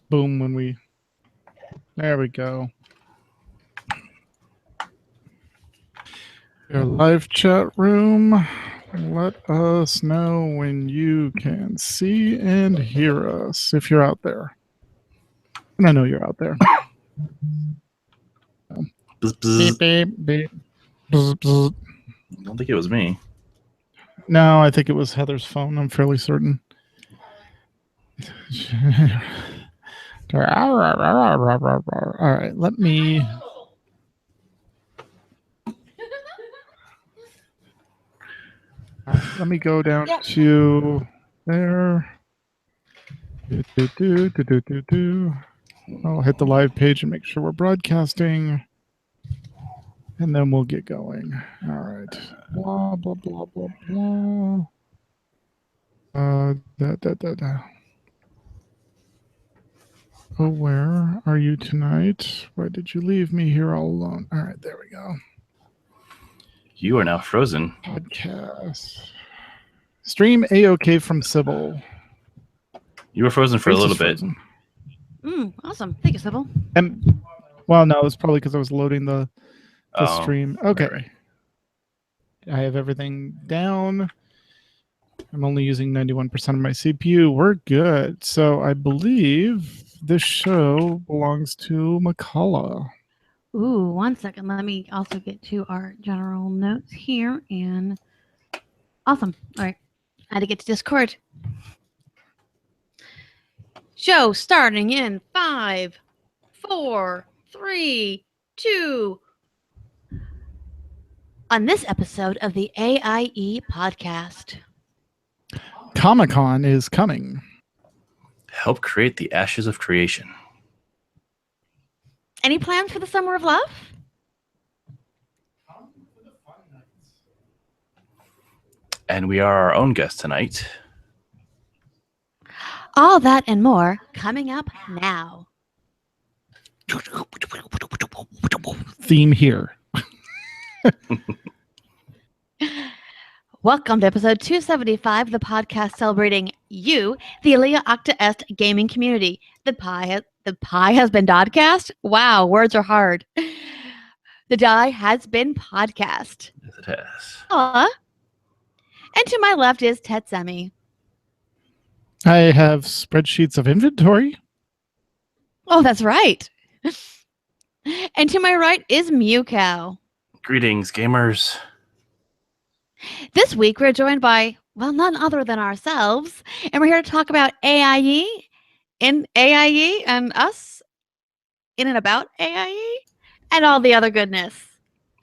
boom when we... There we go. Your live chat room. Let us know when you can see and hear us, if you're out there. And I know you're out there. Bzz, bzz. Beep, beep, beep. Bzz, bzz. I don't think it was me. No, I think it was Heather's phone. I'm fairly certain. All right, let me... Let me go down to there. I'll hit the live page and make sure we're broadcasting. And then we'll get going. All right. Blah, blah, blah, blah, blah. Oh, where are you tonight? Why did you leave me here all alone? All right, there we go. You are now frozen. Podcast. Stream A-OK from Sybil. You were frozen for a little bit. Awesome. Thank you, Sybil. And, well, no, it was probably because I was loading the stream. Okay. Right. I have everything down. I'm only using 91% of my CPU. We're good. So I believe this show belongs to McCullough. Ooh, 1 second. Let me also get to our general notes here. And awesome. All right. I had to get to Discord. Show starting in 5, 4, 3, 2. On this episode of the AIE Podcast. Comic-Con is coming. Help create the ashes of creation. Any plans for the Summer of Love? And we are our own guest tonight. All that and more coming up now. Theme here. Welcome to episode 275, the podcast celebrating you, the Alia Octa Est gaming community. The pie has been Dodcast? Wow, words are hard. The die has been podcast. Yes, it has. And to my left is Tetsemi. I have spreadsheets of inventory. Oh, that's right. And to my right is Mewcow. Greetings, gamers. This week we're joined by, well, none other than ourselves, and we're here to talk about AIE and us in and about AIE and all the other goodness.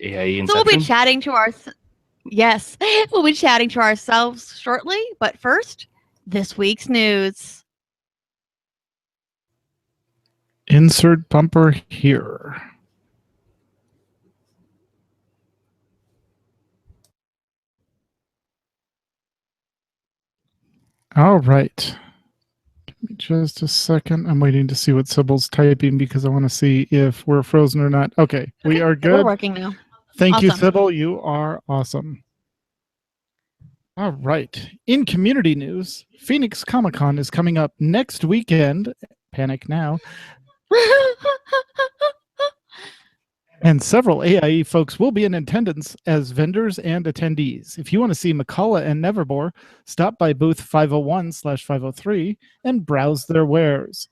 AIE Inception? So we'll be chatting to we'll be chatting to ourselves shortly, but first, this week's news. Insert bumper here. All right. Give me just a second. I'm waiting to see what Sybil's typing because I want to see if we're frozen or not. Okay, we are good. We're working now. Thank you, Awesome. Sybil. You are awesome. All right. In community news, Phoenix Comic-Con is coming up next weekend. Panic now. And several AIE folks will be in attendance as vendors and attendees. If you want to see McCullough and Neverbore, stop by booth 501/503 and browse their wares.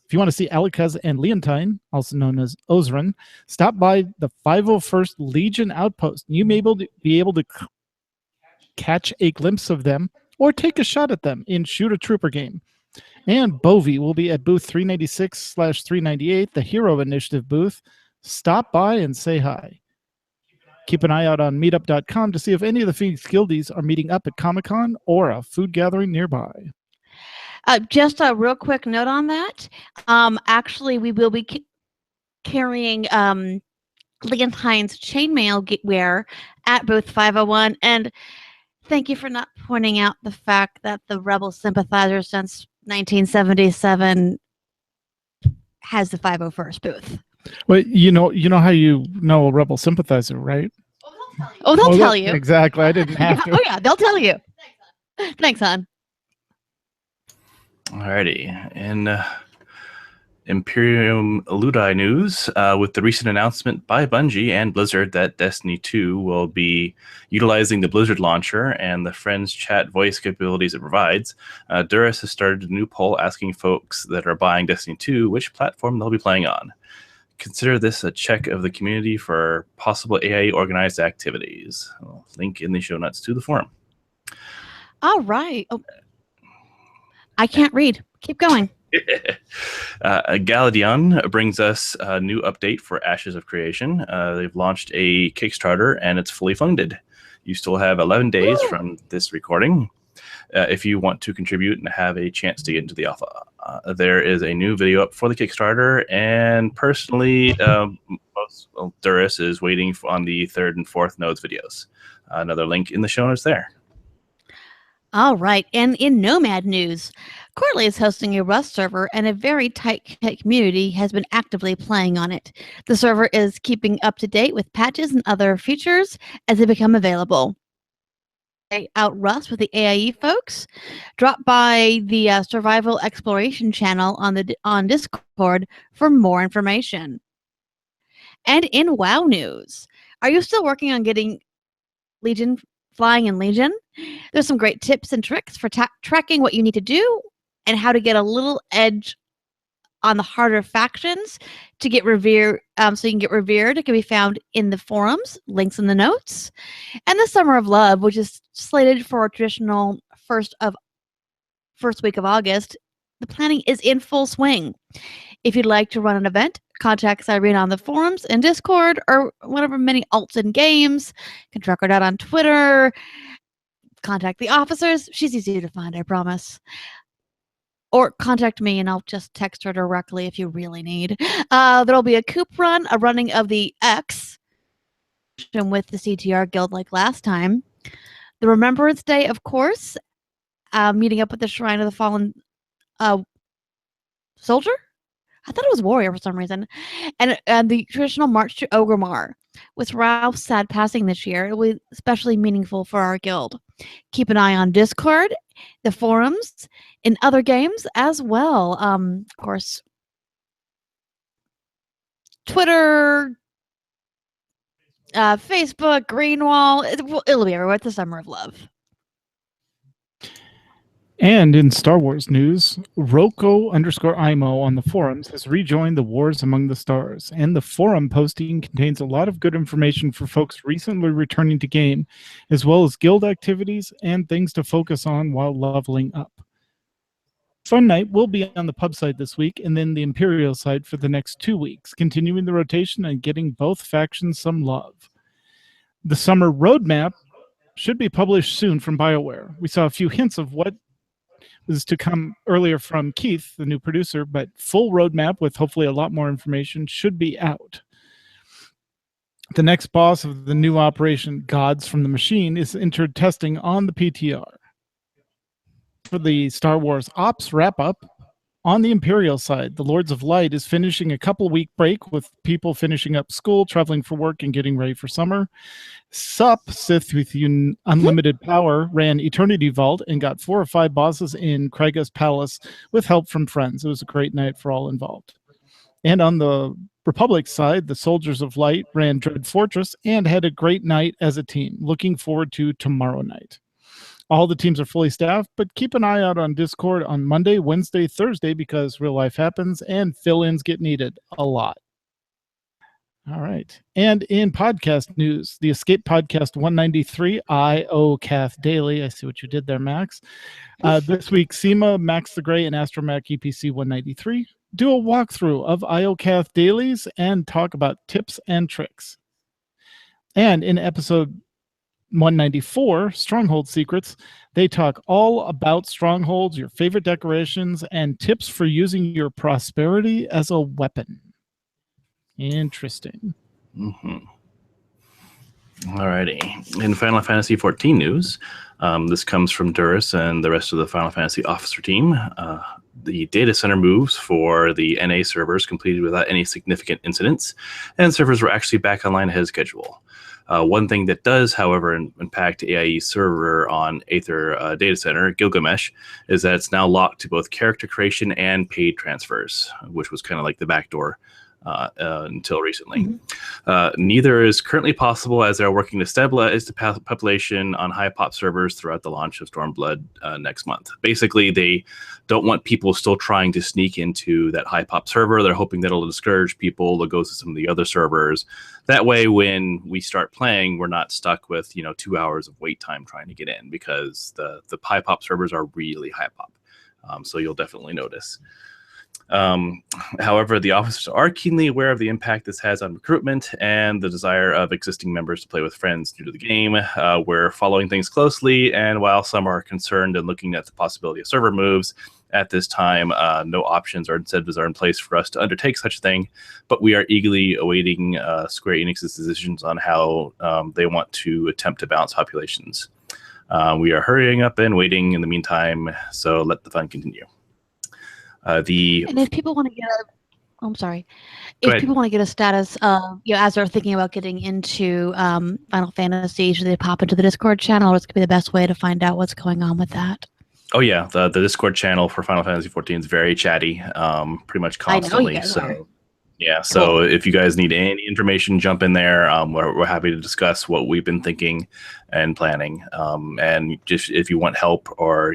If you want to see Alikaz and Leontine, also known as Ozran, stop by the 501st Legion Outpost. You may be able to catch a glimpse of them or take a shot at them in Shoot a Trooper game. And Bovie will be at booth 396/398, the Hero Initiative booth. Stop by and say hi. Keep an eye out on meetup.com to see if any of the Phoenix Guildies are meeting up at Comic-Con or a food gathering nearby. Just a real quick note on that. Actually, we will be carrying Leontine's chainmail wear at booth 501. And thank you for not pointing out the fact that the Rebel sympathizer since 1977 has the 501st booth. Well, you know how you know a Rebel sympathizer, right? Oh, they'll tell you. Exactly. I didn't have to. Oh, yeah, they'll tell you. Thanks, hon. Alrighty. In Imperium Ludi news with the recent announcement by Bungie and Blizzard that Destiny 2 will be utilizing the Blizzard launcher and the friends chat voice capabilities it provides. Durus has started a new poll asking folks that are buying Destiny 2 which platform they'll be playing on. Consider this a check of the community for possible AIE organized activities. I'll link in the show notes to the forum. All right. Oh, I can't read. Keep going. Galadion brings us a new update for Ashes of Creation. They've launched a Kickstarter and it's fully funded. You still have 11 days from this recording if you want to contribute and have a chance to get into the alpha. There is a new video up for the Kickstarter, and personally, Durus is waiting on the 3rd and 4th nodes videos. Another link in the show notes there. All right, and in Nomad news, Courtly is hosting a Rust server, and a very tight community has been actively playing on it. The server is keeping up to date with patches and other features as they become available. Out Rust with the AIE folks. Drop by the Survival Exploration channel on Discord for more information. And in WoW news, are you still working on getting Legion flying in Legion? There's some great tips and tricks for tracking what you need to do and how to get a little edge on the harder factions to get revered, so you can get revered. It can be found in the forums, links in the notes. And the Summer of Love, which is slated for a traditional first week of August, the planning is in full swing. If you'd like to run an event, contact Cyrene on the forums and Discord or whatever many alts and games. You can track her down on Twitter. Contact the officers. She's easy to find, I promise. Or contact me and I'll just text her directly if you really need. There'll be a coop run, a running of the X with the CTR guild like last time. The Remembrance Day, of course. Meeting up at the Shrine of the Fallen Soldier? I thought it was Warrior for some reason. And the traditional March to Orgrimmar. With Ralph's sad passing this year, it will be especially meaningful for our guild. Keep an eye on Discord, the forums, and other games as well. Of course, Twitter, Facebook, Greenwall. It'll be everywhere. It's the Summer of Love. And in Star Wars news, Roko_IMO on the forums has rejoined the Wars Among the Stars, and the forum posting contains a lot of good information for folks recently returning to game, as well as guild activities and things to focus on while leveling up. Fun Night will be on the pub side this week, and then the Imperial side for the next 2 weeks, continuing the rotation and getting both factions some love. The summer roadmap should be published soon from BioWare. We saw a few hints of what is to come earlier from Keith, the new producer, but full roadmap with hopefully a lot more information should be out. The next boss of the new operation, Gods from the Machine, is entered testing on the PTR. For the Star Wars Ops wrap-up, on the Imperial side, the Lords of Light is finishing a couple-week break with people finishing up school, traveling for work, and getting ready for summer. Sup, Sith with Unlimited Power, ran Eternity Vault and got 4 or 5 bosses in Kraga's Palace with help from friends. It was a great night for all involved. And on the Republic side, the Soldiers of Light ran Dread Fortress and had a great night as a team. Looking forward to tomorrow night. All the teams are fully staffed, but keep an eye out on Discord on Monday, Wednesday, Thursday, because real life happens and fill-ins get needed a lot. All right. And in podcast news, the Escape Podcast 193, IOCath Daily. I see what you did there, Max. This week, SEMA, Max the Gray, and Astromech EPC 193 do a walkthrough of IOCath Dailies and talk about tips and tricks. And in episode 194, Stronghold Secrets, they talk all about strongholds, your favorite decorations, and tips for using your prosperity as a weapon. Interesting. Mm-hmm. Alrighty. In Final Fantasy XIV news, this comes from Durus and the rest of the Final Fantasy officer team. The data center moves for the NA servers completed without any significant incidents, and servers were actually back online ahead of schedule. One thing that does, however, impact AIE's server on Aether Data Center, Gilgamesh, is that it's now locked to both character creation and paid transfers, which was kind of like the backdoor until recently. Neither is currently possible as they're working to stabilize the population on high pop servers throughout the launch of Stormblood next month. Basically, they don't want people still trying to sneak into that high pop server. They're hoping that it'll discourage people to go to some of the other servers. That way, when we start playing, we're not stuck with 2 hours of wait time trying to get in, because the high pop servers are really high pop. So you'll definitely notice. However, the officers are keenly aware of the impact this has on recruitment and the desire of existing members to play with friends new to the game. We're following things closely, and while some are concerned and looking at the possibility of server moves, at this time, no options or incentives are in place for us to undertake such a thing, but we are eagerly awaiting Square Enix's decisions on how they want to attempt to balance populations. We are hurrying up and waiting in the meantime, so let the fun continue. And if people want to get people want to get a status, as they're thinking about getting into Final Fantasy, should they pop into the Discord channel? What's going to be the best way to find out what's going on with that? Oh yeah, the Discord channel for Final Fantasy 14 is very chatty, pretty much constantly. I know you guys are. Yeah, so if you guys need any information, jump in there. We're happy to discuss what we've been thinking and planning. And just if you want help or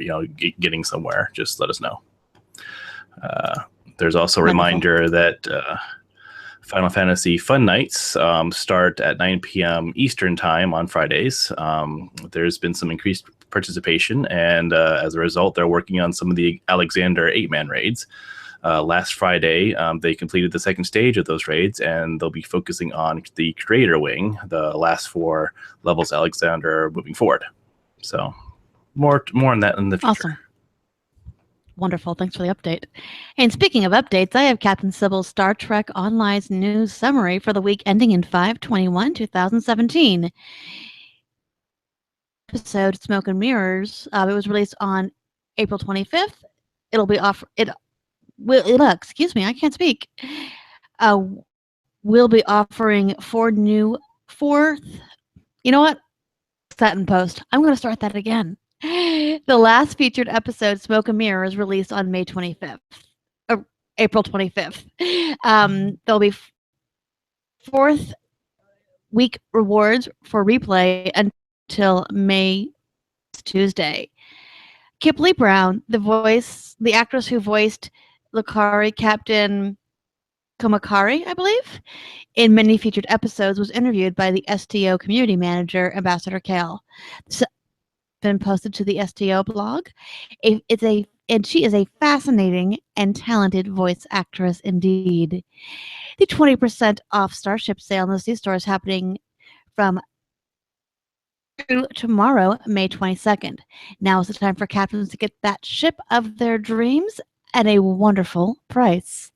getting somewhere, just let us know. There's also a reminder that Final Fantasy Fun Nights start at 9 p.m. Eastern Time on Fridays. There's been some increased participation, and as a result, they're working on some of the Alexander 8-man raids. Last Friday, they completed the second stage of those raids, and they'll be focusing on the Creator Wing, the last 4 levels Alexander moving forward. So more on that in the future. Awesome. Wonderful. Thanks for the update. And speaking of updates, I have Captain Sybil's Star Trek Online's news summary for the week ending in 5/21/2017. Episode Smoke and Mirrors. It was released on April 25th. It'll be off. Excuse me, I can't speak. We'll be offering 4 new. You know what? That in post. I'm going to start that again. The last featured episode, Smoke and Mirrors, released on April 25th. There'll be 4th week rewards for replay until May Tuesday. Kipley Brown, the actress who voiced Lucari, Captain Komakari, I believe, in many featured episodes, was interviewed by the STO community manager, Ambassador Kale. Been posted to the STO blog. And she is a fascinating and talented voice actress indeed. The 20% off Starship sale in the C-store is happening from tomorrow, May 22nd. Now is the time for captains to get that ship of their dreams at a wonderful price.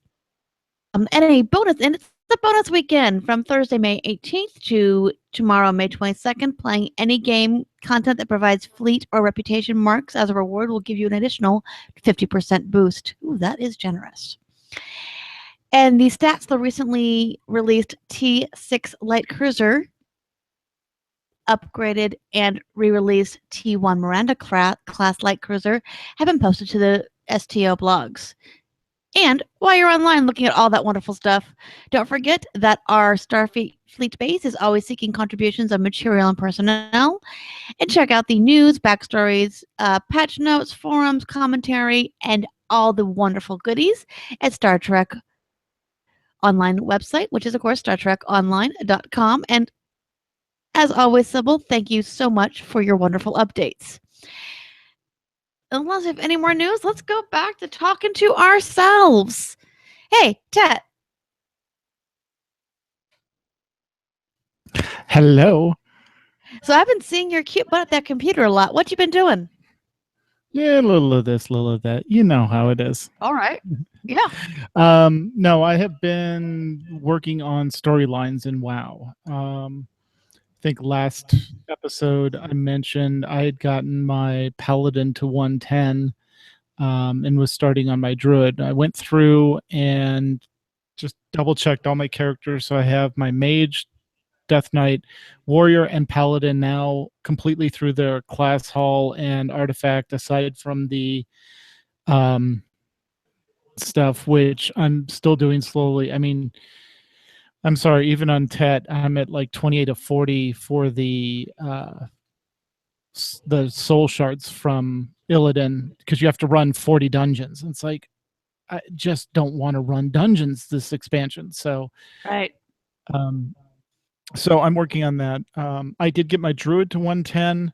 And it's the bonus weekend from Thursday, May 18th to tomorrow, May 22nd. Playing any game content that provides fleet or reputation marks as a reward will give you an additional 50% boost. Ooh, that is generous. And the stats, the recently released T6 light cruiser, upgraded and re-released T1 Miranda class light cruiser, have been posted to the STO blogs. And while you're online looking at all that wonderful stuff, don't forget that our Starfleet base is always seeking contributions of material and personnel. And check out the news, backstories, patch notes, forums, commentary, and all the wonderful goodies at Star Trek Online website, which is, of course, StarTrekOnline.com. And as always, Sybil, thank you so much for your wonderful updates. Unless you have any more news, let's go back to talking to ourselves. Hey, Tet. Hello. So I've been seeing your cute butt at that computer a lot. What you been doing? Yeah, a little of this, a little of that. You know how it is. All right. Yeah. No, I have been working on storylines in WoW. I think last episode I mentioned I had gotten my paladin to 110 and was starting on my druid. I went through and just double checked all my characters. So I have my mage Death Knight, Warrior, and Paladin now completely through their class hall and artifact, aside from the stuff, which I'm still doing slowly. I mean, I'm sorry, even on TET, I'm at like 28 of 40 for the soul shards from Illidan, because you have to run 40 dungeons. It's like, I just don't want to run dungeons this expansion. So, right. So I'm working on that. I did get my druid to 110.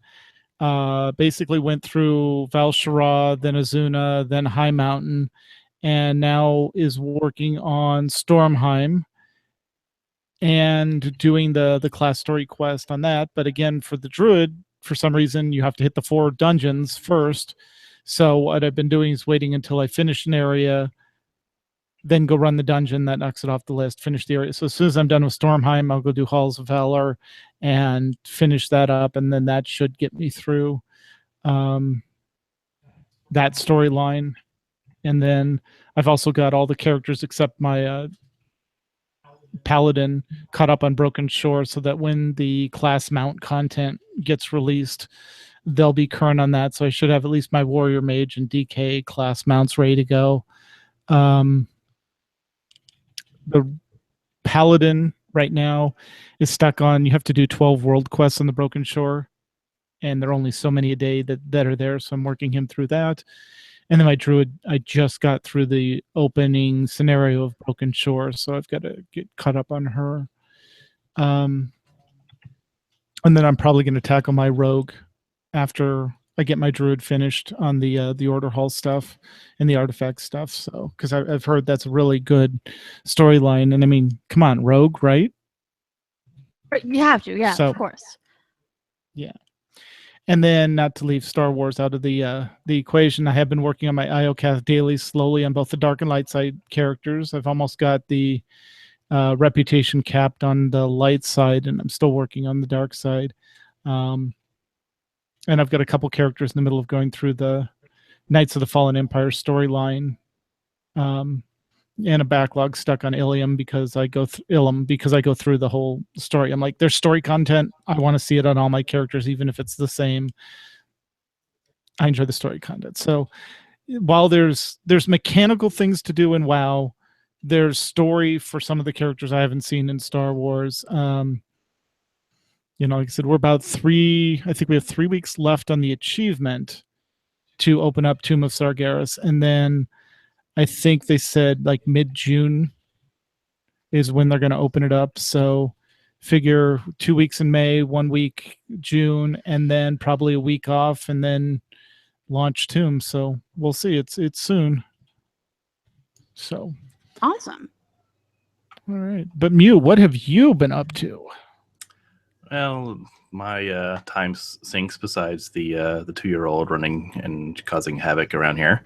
Basically went through Val'Sharah, then Azuna, then High Mountain, and now is working on Stormheim and doing the class story quest on that. But again, for the druid, for some reason, you have to hit the 4 dungeons first. So what I've been doing is waiting until I finish an area, then go run the dungeon. That knocks it off the list, finish the area. So as soon as I'm done with Stormheim, I'll go do Halls of Valor and finish that up, and then that should get me through that storyline. And then I've also got all the characters except my Paladin caught up on Broken Shore, so that when the class mount content gets released, they'll be current on that. So I should have at least my Warrior, Mage, and DK class mounts ready to go. The Paladin right now is stuck on, you have to do 12 world quests on the Broken Shore, and there are only so many a day that are there, so I'm working him through that. And then my druid, I just got through the opening scenario of Broken Shore, so I've got to get caught up on her. And then I'm probably going to tackle my rogue after I get my druid finished on the order hall stuff and the artifact stuff. So, because I've heard that's a really good storyline, and I mean, come on, rogue, right? You have to, yeah, So, of course. Yeah. And then, not to leave Star Wars out of the equation, I have been working on my IOCath daily slowly on both the dark and light side characters. I've almost got the reputation capped on the light side, and I'm still working on the dark side. And I've got a couple characters in the middle of going through the Knights of the Fallen Empire storyline, and a backlog stuck on Ilium because I go through the whole story. I'm like, there's story content. I want to see it on all my characters, even if it's the same. I enjoy the story content. So while there's mechanical things to do in WoW, there's story for some of the characters I haven't seen in Star Wars. Like I said, we're about I think we have 3 weeks left on the achievement to open up Tomb of Sargeras. And then I think they said like mid-June is when they're going to open it up. So figure 2 weeks in May, 1 week June, and then probably a week off, and then launch Tomb. So we'll see. It's soon. So awesome. All right. But Mew, what have you been up to? Well, my time sinks besides the 2-year-old running and causing havoc around here.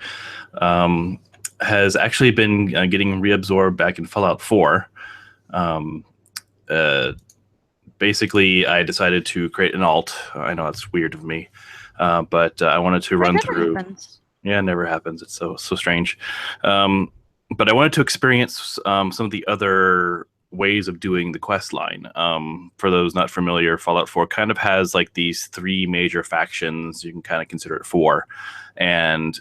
Has actually been getting reabsorbed back in Fallout 4. Basically, I decided to create an alt. I know it's weird of me, but I wanted to run through. Happens. Yeah, it never happens. It's so strange. But I wanted to experience some of the other ways of doing the quest line. For those not familiar, Fallout 4 kind of has like these 3 major factions. You can kind of consider it 4, and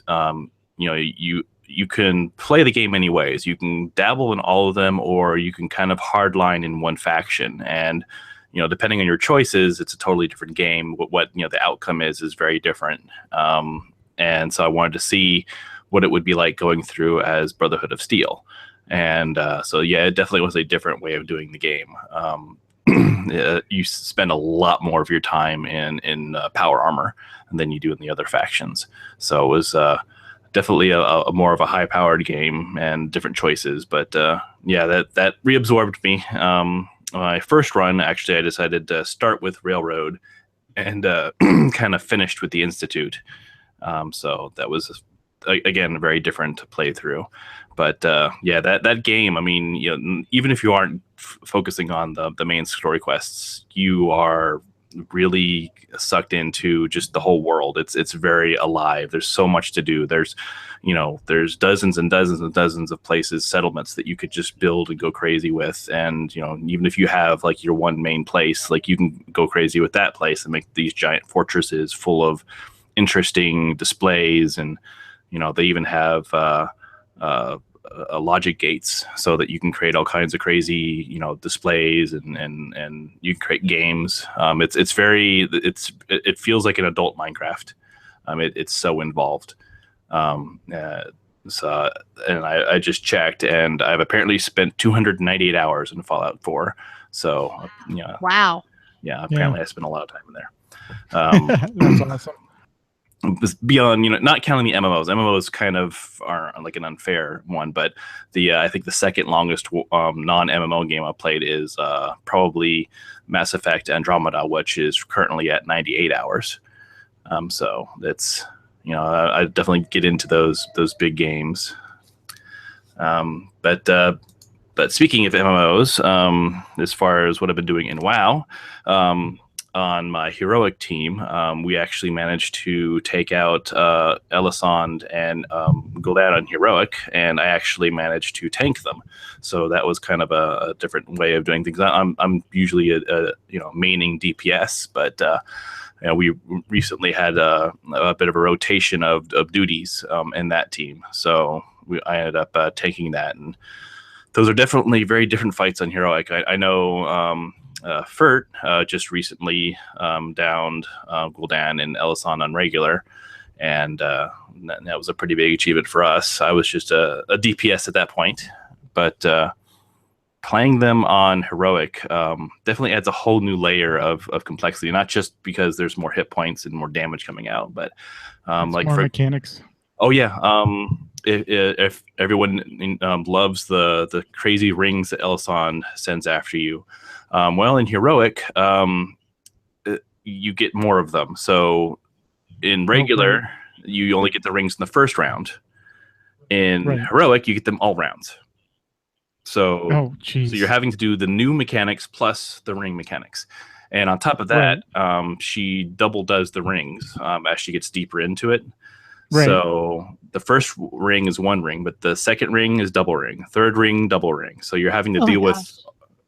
you can play the game any ways. You can dabble in all of them, or you can kind of hardline in one faction. And, depending on your choices, it's a totally different game. What the outcome is very different. And so I wanted to see what it would be like going through as Brotherhood of Steel. And so, yeah, it definitely was a different way of doing the game. You spend a lot more of your time in power armor than you do in the other factions. So it was definitely a more of a high-powered game and different choices. But yeah, that reabsorbed me. My first run, actually, I decided to start with Railroad and kind of finished with the Institute. So that was, again, a very different playthrough. But yeah, that game, I mean, even if you aren't focusing on the main story quests, you are really sucked into just the whole world. It's very alive. There's so much to do. There's dozens and dozens and dozens of places, settlements that you could just build and go crazy with. And even if you have like your one main place, like you can go crazy with that place and make these giant fortresses full of interesting displays. And they even have logic gates so that you can create all kinds of crazy displays, and you can create games. It feels like an adult Minecraft. It's so involved. And I just checked, and I've apparently spent 298 hours in Fallout 4. So Wow. Yeah, apparently I spent a lot of time in there. That's awesome. Beyond, not counting the MMOs. MMOs kind of are like an unfair one, but I think the second longest non-MMO game I played is probably Mass Effect Andromeda, which is currently at 98 hours. So it's I definitely get into those big games. But speaking of MMOs, as far as what I've been doing in WoW, on my heroic team, we actually managed to take out Elisand and Gul'dan on heroic, and I actually managed to tank them. So that was kind of a different way of doing things. I'm usually a maining DPS, but we recently had a bit of a rotation of duties in that team. So I ended up taking that, and those are definitely very different fights on heroic. I know Fert just recently downed Gul'dan and Elisand on regular, and that was a pretty big achievement for us. I was just a DPS at that point, but playing them on heroic definitely adds a whole new layer of complexity, not just because there's more hit points and more damage coming out, but like more mechanics. Oh yeah, if everyone loves the crazy rings that Elisand sends after you, well, in heroic, you get more of them. So in regular, you only get the rings in the first round. In heroic, you get them all rounds. So, so you're having to do the new mechanics plus the ring mechanics. And on top of that, she double does the rings as she gets deeper into it. Right. So the first ring is one ring, but the second ring is double ring, third ring, double ring. So you're having to deal with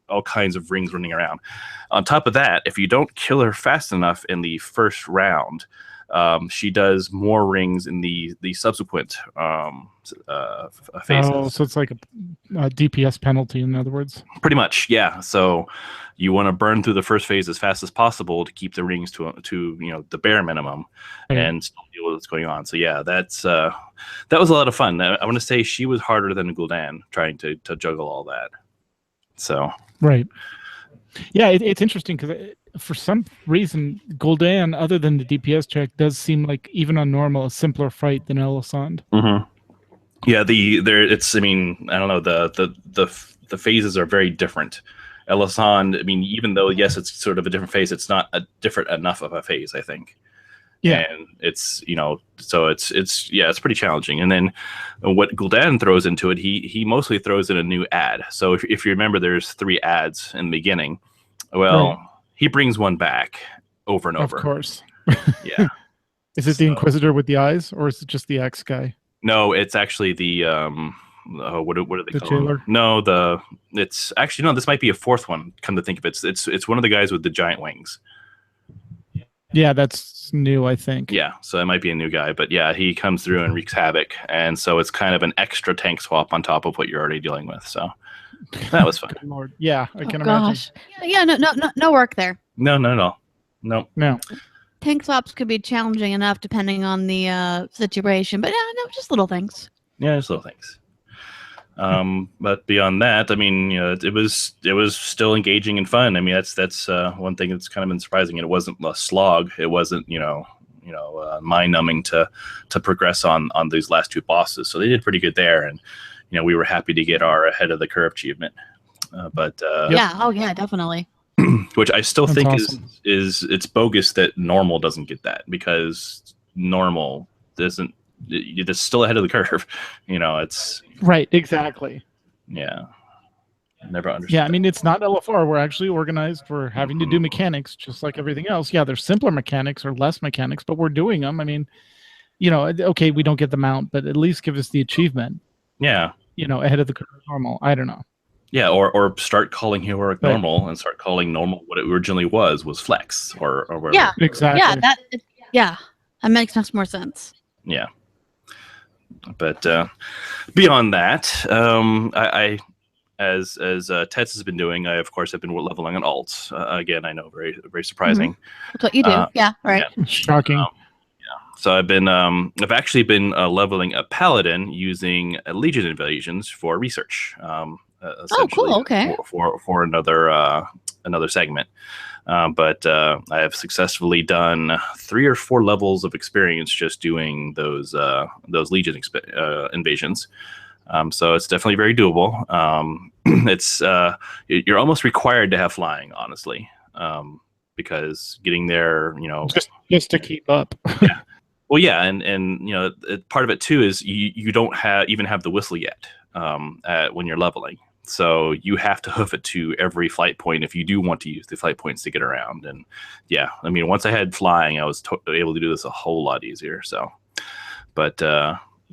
all kinds of rings running around. On top of that, if you don't kill her fast enough in the first round, she does more rings in the subsequent phases. Oh, so it's like a DPS penalty, in other words. Pretty much, yeah. So you want to burn through the first phase as fast as possible to keep the rings to the bare minimum, and still deal with what's going on. So yeah, that was a lot of fun. I want to say she was harder than Gul'dan trying to juggle all that. So yeah, it's interesting because for some reason Gul'dan, other than the DPS check, does seem like even on normal a simpler fight than Elisand. Mm-hmm. Yeah, I mean, I don't know, the phases are very different. Elisand, I mean, even though yes, it's sort of a different phase, it's not a different enough of a phase, I think. Yeah, and it's so it's pretty challenging. And then what Gul'dan throws into it, he mostly throws in a new ad. So if you remember, there's 3 ads in the beginning. Well, he brings one back over and over. Of course. Yeah. Is it the Inquisitor with the eyes, or is it just the X guy? No, it's actually the what do they the call jailer? Him? No, it's actually no. This might be a 4th one. Come to think of it, it's one of the guys with the giant wings. Yeah, that's new, I think. Yeah, so it might be a new guy, but yeah, he comes through and wreaks havoc, and so it's kind of an extra tank swap on top of what you're already dealing with. So that was fun. Good Lord. Yeah, I can imagine. Yeah, no work there. No, not at all. No. Tank swaps could be challenging enough depending on the situation, but no, just little things. Yeah, just little things. But beyond that, I mean, it was still engaging and fun. I mean, that's one thing that's kind of been surprising. It wasn't a slog. It wasn't mind numbing to progress on these last 2 bosses. So they did pretty good there, and we were happy to get our ahead of the curve achievement. Yeah, definitely. Which I still think awesome. is it's bogus that normal doesn't get that, because normal doesn't. It's still ahead of the curve. It's right. Exactly. Yeah. Never understood. Yeah, I mean, it's not LFR. We're actually organized. We're having to do mechanics just like everything else. Yeah, there's simpler mechanics or less mechanics, but we're doing them. I mean, okay, we don't get the mount, but at least give us the achievement. Yeah. Ahead of the curve normal. I don't know. Yeah, or start calling heroic normal and start calling normal what it originally was flex or whatever. Yeah, exactly. That makes much more sense. Yeah. But beyond that, I as Tets has been doing, I of course have been leveling on alts. Again, I know, very very surprising. That's what you do. Yeah, right. Yeah. Shocking. So I've actually been leveling a paladin using Legion invasions for research. Cool. Okay. For another segment. But I have successfully done 3 or 4 levels of experience just doing those Legion invasions. So it's definitely very doable. It's you're almost required to have flying, honestly, because getting there, just to keep up. Yeah. Well, yeah, and part of it too is you don't even have the whistle yet when you're leveling. So you have to hoof it to every flight point if you do want to use the flight points to get around. And yeah, I mean, once I had flying, I was able to do this a whole lot easier. So, but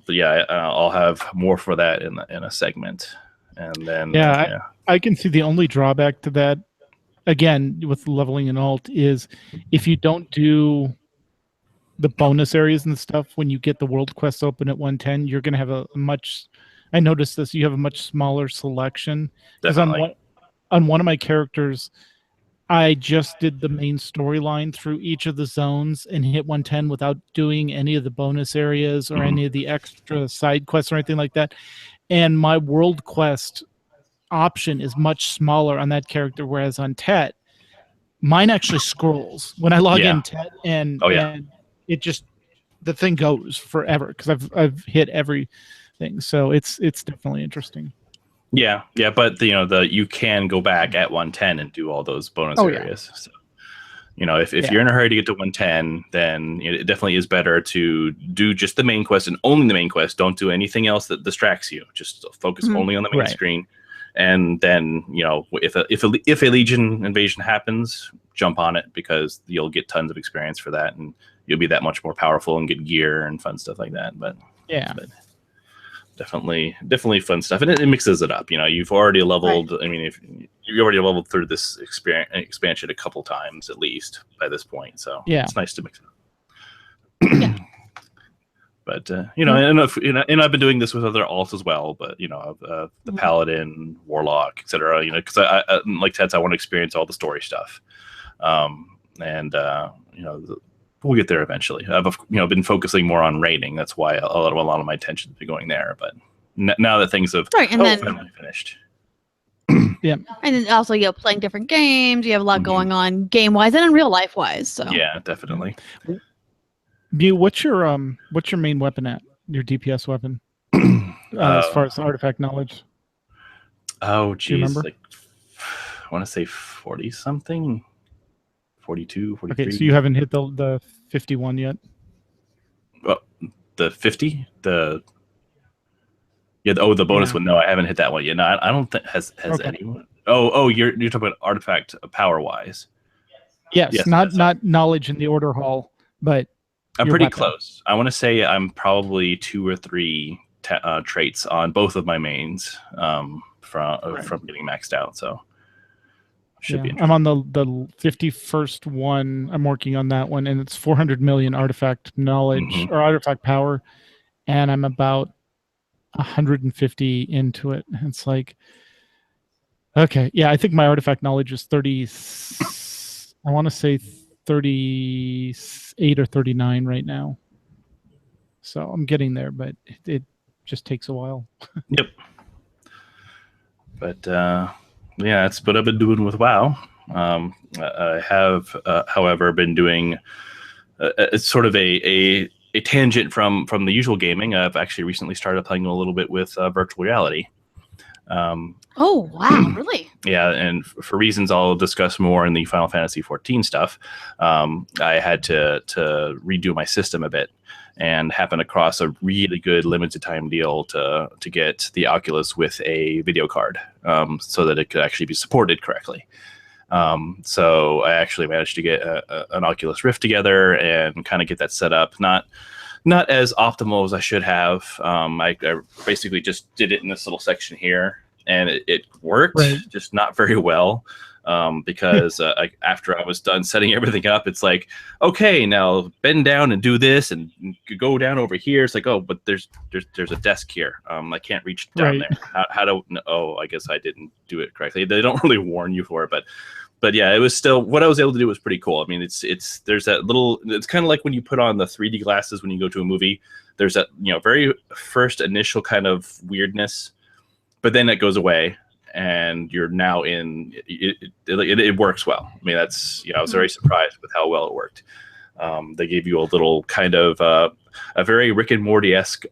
yeah, I'll have more for that in a segment. And then I can see the only drawback to that, again, with leveling an alt, is if you don't do the bonus areas and stuff when you get the world quest open at 110, you're going to have a much. I noticed this. You have a much smaller selection. Because on one of my characters, I just did the main storyline through each of the zones and hit 110 without doing any of the bonus areas or any of the extra side quests or anything like that. And my world quest option is much smaller on that character, whereas on Tet, mine actually scrolls when I log in Tet, and it just the thing goes forever because I've hit everything. So it's definitely interesting. Yeah, but you can go back at 110 and do all those bonus areas. So, if you're in a hurry to get to 110, then it definitely is better to do just the main quest and only the main quest. Don't do anything else that distracts you. Just focus only on the main screen. And then, if a Legion invasion happens, jump on it because you'll get tons of experience for that, and you'll be that much more powerful and get gear and fun stuff like that. But definitely fun stuff, and it mixes it up. You've already leveled. Right. I mean, if you already leveled through this expansion a couple times at least by this point, so it's nice to mix it up. Yeah. But and I've been doing this with other alts as well. But the Paladin, Warlock, etc. Because I like Tets, I want to experience all the story stuff, we'll get there eventually. I've been focusing more on raiding. That's why a lot of my attention has been going there. But now that things have finally finished. Yeah, and then also playing different games. You have a lot going on game wise and in real life wise. So yeah, definitely. Mew, what's your main weapon at? Your DPS weapon, as far as artifact knowledge. Oh, geez, like I want to say 40 something, 42, 43. Okay, so you haven't hit the 51 yet. Well, the 50, the bonus one. No, I haven't hit that one yet. No, I don't think has anyone. Oh, you're talking about artifact power wise. Yes, not knowledge in the order hall, but. I'm pretty close. I want to say I'm probably 2 or 3 traits on both of my mains from getting maxed out. So should be. I'm on the 51st one. I'm working on that one, and it's 400 million artifact knowledge or artifact power, and I'm about 150 into it. It's like, okay, yeah, I think my artifact knowledge is 30. I want to say 38 or 39 right now. So I'm getting there, but it just takes a while. Yep. But that's what I've been doing with WoW. I have, however, been doing it's sort of a tangent from the usual gaming. I've actually recently started playing a little bit with virtual reality. Oh, wow, really? Yeah, and for reasons I'll discuss more in the Final Fantasy XIV stuff, I had to redo my system a bit. and happened across a really good limited time deal to get the Oculus with a video card, so that it could actually be supported correctly. So I actually managed to get an Oculus Rift together and kind of get that set up. Not as optimal as I should have. I basically just did it in this little section here, and it worked, just not very well. Because after I was done setting everything up, it's like, okay, now bend down and do this, and go down over here. It's like, oh, but there's a desk here. I can't reach down there. How do? Oh, I guess I didn't do it correctly. They don't really warn you for it, but yeah, it was still, what I was able to do was pretty cool. I mean, there's that little, it's kind of like when you put on the 3D glasses when you go to a movie. There's that, very first initial kind of weirdness, but then it goes away. And you're now in it works well. I mean, that's, I was very surprised with how well it worked. They gave you a little kind of a very Rick and Morty-esque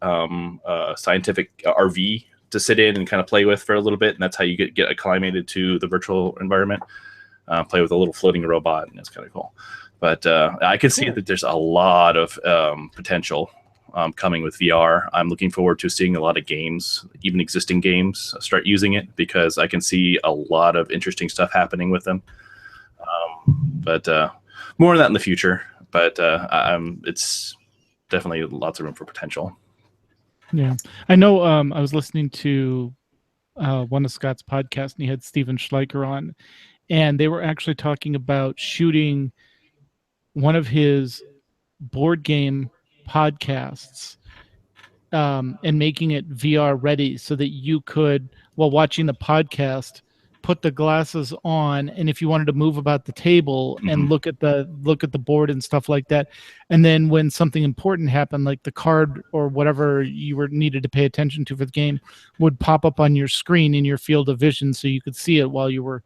scientific RV to sit in and kind of play with for a little bit, and that's how you get acclimated to the virtual environment. Play with a little floating robot, and it's kind of cool. But I can see that there's a lot of potential coming with VR. I'm looking forward to seeing a lot of games, even existing games, start using it, because I can see a lot of interesting stuff happening with them. But more of that in the future. But it's definitely lots of room for potential. Yeah, I know. I was listening to one of Scott's podcasts, and he had Steven Schleicher on, and they were actually talking about shooting one of his board game podcasts and making it VR ready, so that you could, while watching the podcast, put the glasses on, and if you wanted to move about the table and look at the board and stuff like that, and then when something important happened, like the card or whatever you were needed to pay attention to for the game, would pop up on your screen in your field of vision, so you could see it while you were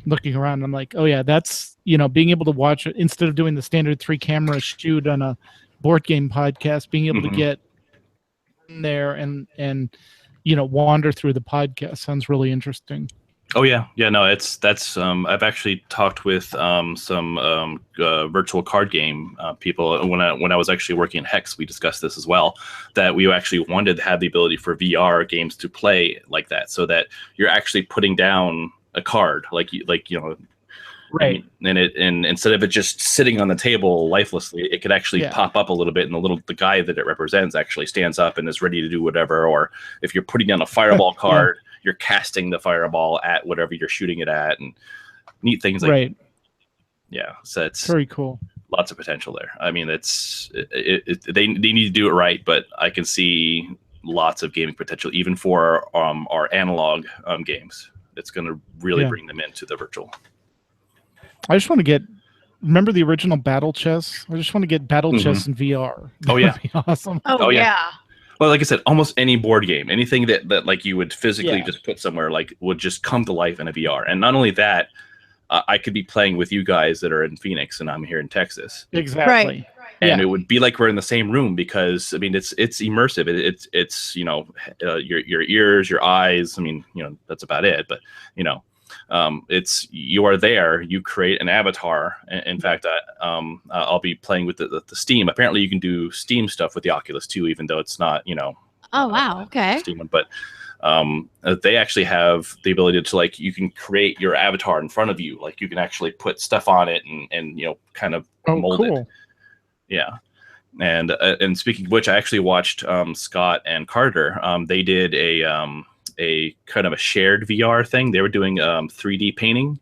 looking around. I'm like, oh yeah, that's, being able to watch it instead of doing the standard 3-camera shoot on a board game podcast, being able to get in there and wander through the podcast sounds really interesting. Oh yeah, no, that's I've actually talked with some virtual card game people. When I was actually working at Hex, we discussed this as well, that we actually wanted to have the ability for VR games to play like that, so that you're actually putting down a card, right, and instead of it just sitting on the table lifelessly, it could actually pop up a little bit, and the guy that it represents actually stands up and is ready to do whatever. Or if you're putting down a fireball card, you're casting the fireball at whatever you're shooting it at, and neat things like that. Yeah, so it's very cool. Lots of potential there. I mean, they need to do it right, but I can see lots of gaming potential even for our analog games. It's going to really bring them into the virtual. I just want to remember the original Battle Chess? I just want to get Battle Chess in VR. Oh yeah, be awesome. Oh yeah. Well, like I said, almost any board game, anything that like you would physically just put somewhere, like would just come to life in a VR. And not only that, I could be playing with you guys that are in Phoenix and I'm here in Texas. Exactly. Right. And it would be like we're in the same room, because I mean it's immersive. It's your ears, your eyes. I mean, that's about it. But it's, you are there. You create an avatar. In fact, I'll be playing with the Steam. Apparently, you can do Steam stuff with the Oculus too, even though it's not Oh wow. Okay. Steam one, but they actually have the ability to, you can create your avatar in front of you. Like you can actually put stuff on it and kind of mold it. Yeah. And speaking of which, I actually watched Scott and Carter. They did a kind of a shared VR thing. They were doing 3D painting.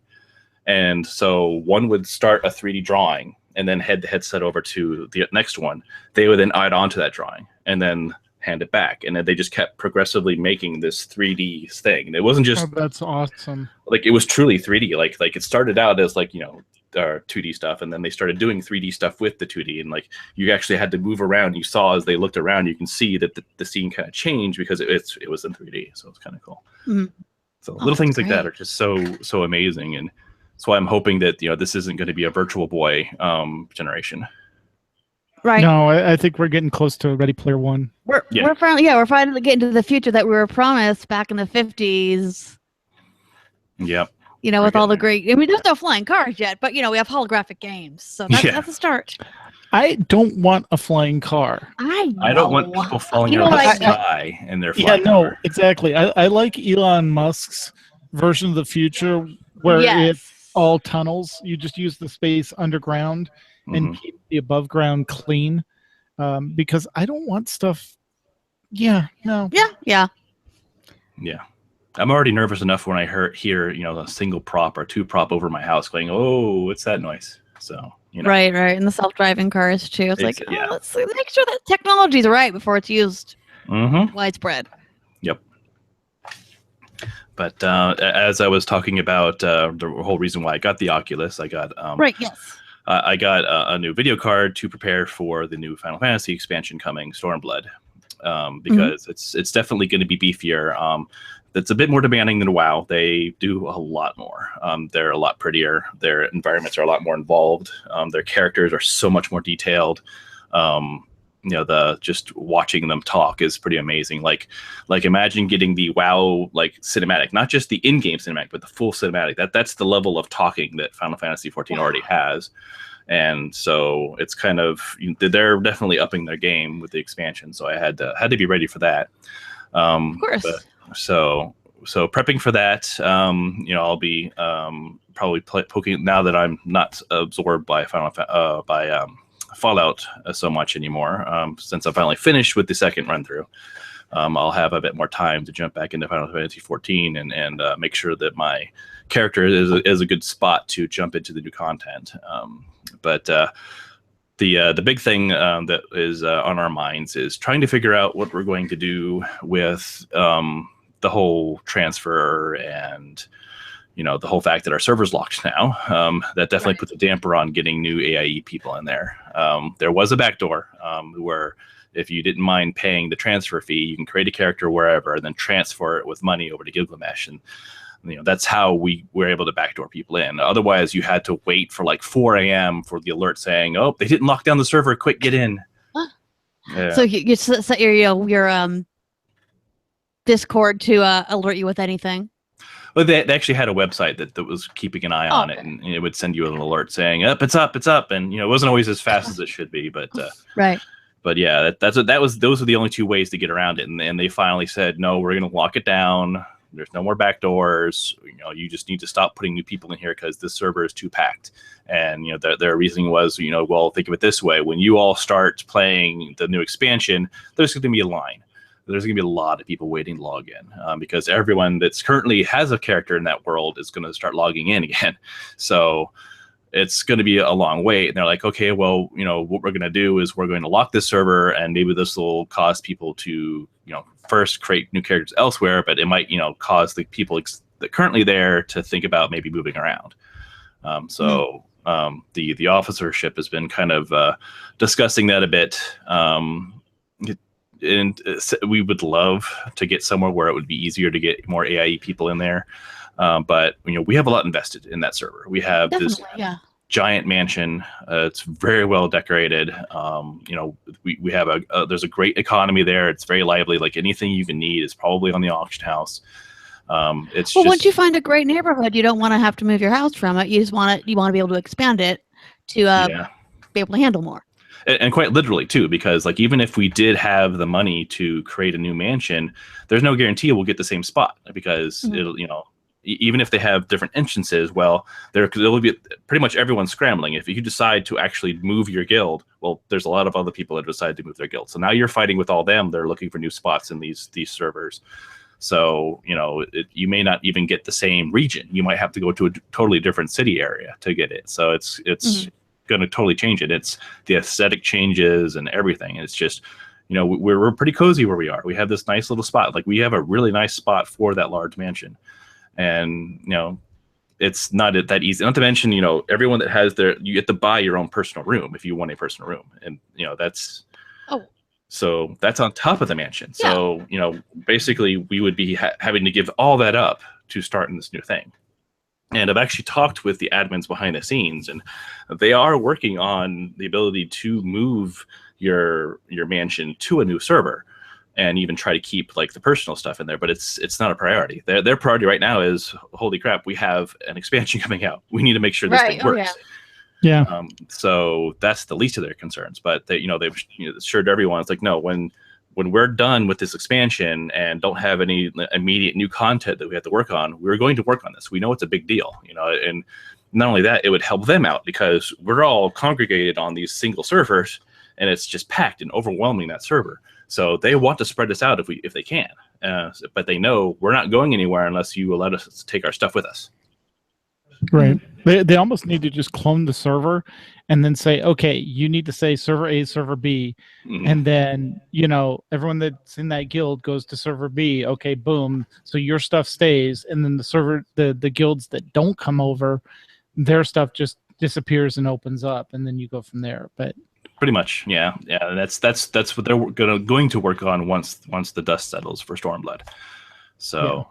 And so one would start a 3D drawing and then head the headset over to the next one. They would then add on to that drawing and then hand it back. And then they just kept progressively making this 3D thing. And it wasn't just... Oh, that's awesome. It was truly 3D. Like it started out as 2D stuff, and then they started doing 3D stuff with the 2D, and you actually had to move around. You saw as they looked around, you can see that the scene kind of changed because it was in 3D, so it's kind of cool. So little things like that are just so amazing, and that's why I'm hoping that this isn't going to be a Virtual Boy generation. Right. No, I think we're getting close to Ready Player One. We're finally getting to the future that we were promised back in the 50s. Yep. With all the great, there's no flying cars yet, but we have holographic games, so that's a start. I don't want a flying car. I don't want people falling You out know of the what sky in their Yeah, flying no, car. exactly. I like Elon Musk's version of the future where it's all tunnels. You just use the space underground and Mhm. keep the above ground clean. Because I don't want stuff. Yeah, no. Yeah. Yeah. I'm already nervous enough when I hear, a single prop or two prop over my house going, oh, what's that noise? So, Right. And the self-driving cars too. It's like, yeah. let's make sure that technology's right before it's used Mm-hmm. widespread. Yep. But as I was talking about the whole reason why I got the Oculus, I got Yes. I got a new video card to prepare for the new Final Fantasy expansion coming, Stormblood, because it's definitely going to be beefier. It's a bit more demanding than WoW. They do a lot more. They're a lot prettier. Their environments are a lot more involved. Their characters are so much more detailed. The just watching them talk is pretty amazing. Like imagine getting the WoW cinematic, not just the in-game cinematic, but the full cinematic. That's the level of talking that Final Fantasy 14 already has. And so it's kind of, they're definitely upping their game with the expansion. So I had to be ready for that. Of course. So prepping for that, I'll be probably poking now that I'm not absorbed by Fallout so much anymore. Since I finally finished with the second run through, I'll have a bit more time to jump back into Final Fantasy 14 and make sure that my character is a good spot to jump into the new content. But the big thing that is on our minds is trying to figure out what we're going to do with the whole transfer and the whole fact that our server's locked now. That definitely puts a damper on getting new AIE people in there. There was a backdoor where if you didn't mind paying the transfer fee, you can create a character wherever and then transfer it with money over to Gilgamesh. And that's how we were able to backdoor people in. Otherwise, you had to wait for 4 a.m. for the alert saying, "Oh, they didn't lock down the server. Quick, get in." Yeah. So you set your Discord to alert you with anything. Well, they actually had a website that was keeping an eye on it, and it would send you an alert saying, "Up, it's up," and it wasn't always as fast as it should be, but right. But yeah, those are the only two ways to get around it, and they finally said, "No, we're going to lock it down. There's no more backdoors. You just need to stop putting new people in here because this server is too packed." And their reasoning was, well, think of it this way: when you all start playing the new expansion, there's going to be a line. There's going to be a lot of people waiting to log in because everyone that's currently has a character in that world is going to start logging in again. So it's going to be a long wait. And they're like, okay, well, what we're going to do is we're going to lock this server, and maybe this will cause people to, first create new characters elsewhere, but it might, cause the people that currently there to think about maybe moving around. The officership has been kind of discussing that a bit. And we would love to get somewhere where it would be easier to get more AIE people in there. But we have a lot invested in that server. We have this giant mansion. It's very well decorated. We have there's a great economy there. It's very lively. Like anything you can need is probably on the auction house. Once you find a great neighborhood, you don't want to have to move your house from it. You just want to be able to expand it to be able to handle more. And quite literally too, because even if we did have the money to create a new mansion, there's no guarantee we'll get the same spot because it'll, even if they have different entrances, well, there will be pretty much everyone scrambling. If you decide to actually move your guild, well, there's a lot of other people that decide to move their guild. So now you're fighting with all them. They're looking for new spots in these servers. So, you may not even get the same region. You might have to go to a totally different city area to get it. So it's going to totally change it. It's the aesthetic changes and everything. It's just, we're pretty cozy where we are. We have this nice little spot. We have a really nice spot for that large mansion. And, it's not that easy. Not to mention, everyone that has you get to buy your own personal room if you want a personal room. And, that's... So that's on top of the mansion. Yeah. So, basically we would be having to give all that up to start in this new thing. And I've actually talked with the admins behind the scenes, and they are working on the ability to move your mansion to a new server and even try to keep the personal stuff in there. But it's not a priority. Their priority right now is, holy crap, we have an expansion coming out. We need to make sure this thing works. Yeah. So that's the least of their concerns. But they've assured everyone, it's like, no, when we're done with this expansion and don't have any immediate new content that we have to work on, we're going to work on this. We know it's a big deal, and not only that, it would help them out because we're all congregated on these single servers and it's just packed and overwhelming that server. So they want to spread this out if they can. But they know we're not going anywhere unless you let us take our stuff with us. Right. They almost need to just clone the server and then say, okay, you need to say server A, server B. And then, everyone that's in that guild goes to server B. Okay, boom. So your stuff stays. And then the server, the guilds that don't come over, their stuff just disappears and opens up. And then you go from there. But pretty much, yeah. That's what they're going to work on once the dust settles for Stormblood. So